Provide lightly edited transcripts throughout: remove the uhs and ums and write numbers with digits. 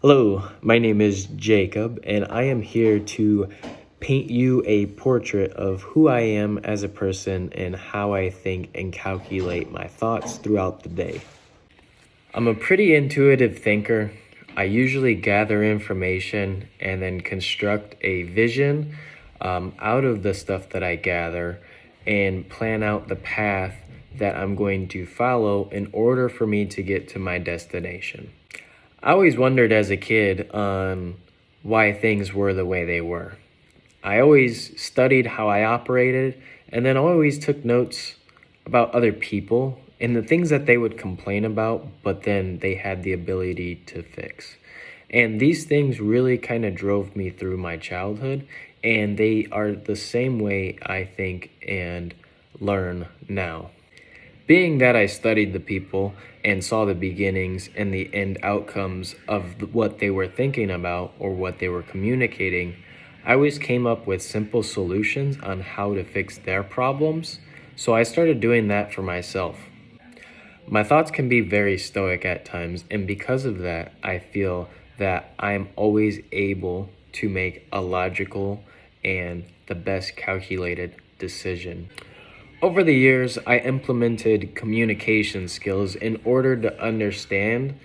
Hello, my name is Jacob, and I am here to paint you a portrait of who I am as a person and how I think and calculate my thoughts throughout the day. I'm a pretty intuitive thinker. I usually gather information and then construct a vision out of the stuff that I gather and plan out the path that I'm going to follow in order for me to get to my destination. I always wondered as a kid on why things were the way they were. I always studied how I operated and then always took notes about other people and the things that they would complain about, but then they had the ability to fix. And these things really kind of drove me through my childhood, and they are the same way I think and learn now. Being that I studied the people and saw the beginnings and the end outcomes of what they were thinking about or what they were communicating, I always came up with simple solutions on how to fix their problems. So I started doing that for myself. My thoughts can be very stoic at times, and because of that, I feel that I'm always able to make a logical and the best calculated decision. Over the years, I implemented communication skills in order to understand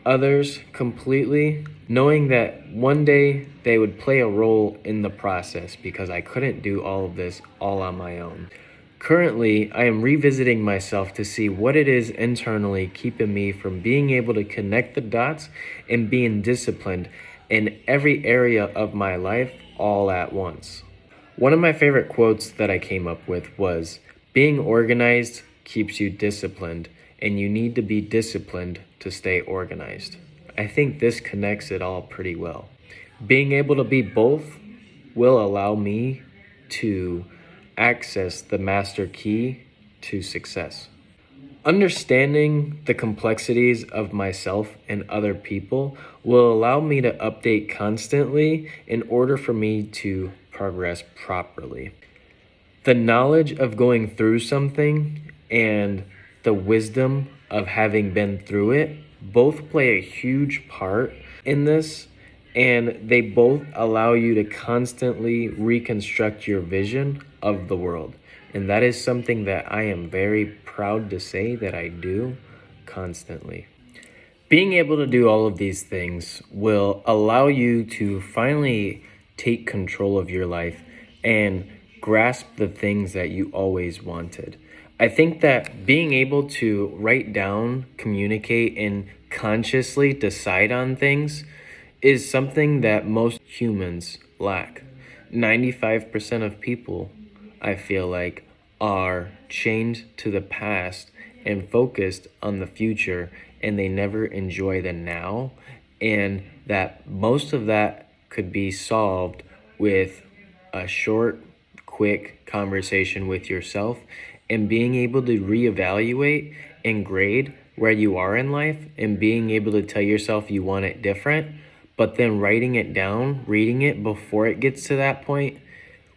others completely, knowing that one day they would play a role in the process because I couldn't do all of this all on my own. Currently, I am revisiting myself to see what it is internally keeping me from being able to connect the dots and being disciplined in every area of my life all at once. One of my favorite quotes that I came up with was, "Being organized keeps you disciplined, and you need to be disciplined to stay organized." I think this connects it all pretty well. Being able to be both will allow me to access the master key to success. Understanding the complexities of myself and other people will allow me to update constantly in order for me to progress properly. The knowledge of going through something and the wisdom of having been through it both play a huge part in this, and they both allow you to constantly reconstruct your vision of the world. And that is something that I am very proud to say that I do constantly. Being able to do all of these things will allow you to finally take control of your life and grasp the things that you always wanted. I think that being able to write down, communicate, and consciously decide on things is something that most humans lack. 95% of people, I feel like, are chained to the past and focused on the future, and they never enjoy the now, and that most of that could be solved with a short, quick conversation with yourself and being able to reevaluate and grade where you are in life and being able to tell yourself you want it different, but then writing it down, reading it before it gets to that point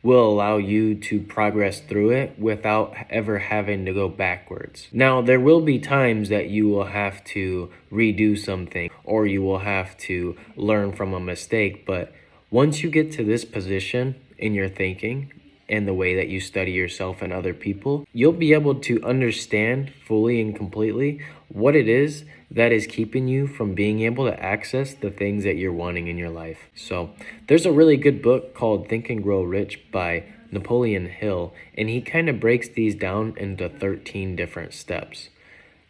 will allow you to progress through it without ever having to go backwards. Now, there will be times that you will have to redo something or you will have to learn from a mistake, but once you get to this position in your thinking and the way that you study yourself and other people, you'll be able to understand fully and completely what it is that is keeping you from being able to access the things that you're wanting in your life. So there's a really good book called Think and Grow Rich by Napoleon Hill, and he kind of breaks these down into 13 different steps.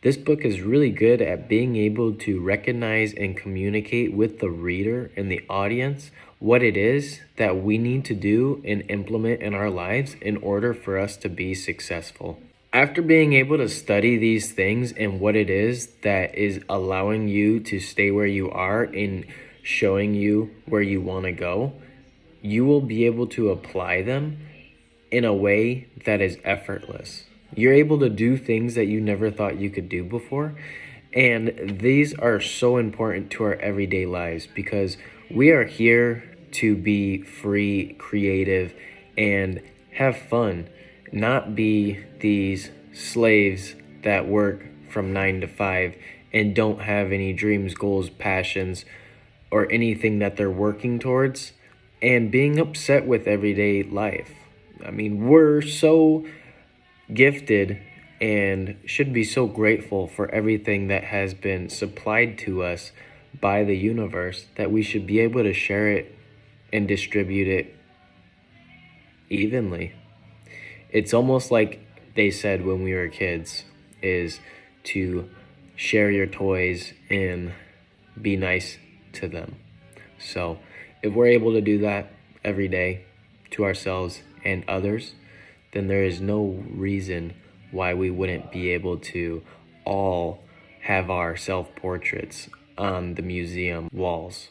This book is really good at being able to recognize and communicate with the reader and the audience what it is that we need to do and implement in our lives in order for us to be successful. After being able to study these things and what it is that is allowing you to stay where you are and showing you where you want to go, you will be able to apply them in a way that is effortless. You're able to do things that you never thought you could do before. And these are so important to our everyday lives because we are here to be free, creative, and have fun, not be these slaves that work from 9 to 5 and don't have any dreams, goals, passions, or anything that they're working towards, and being upset with everyday life. I mean, we're so gifted and should be so grateful for everything that has been supplied to us by the universe that we should be able to share it and distribute it evenly. It's almost like they said when we were kids, is to share your toys and be nice to them. So if we're able to do that every day to ourselves and others, then there is no reason why we wouldn't be able to all have our self-portraits on the museum walls.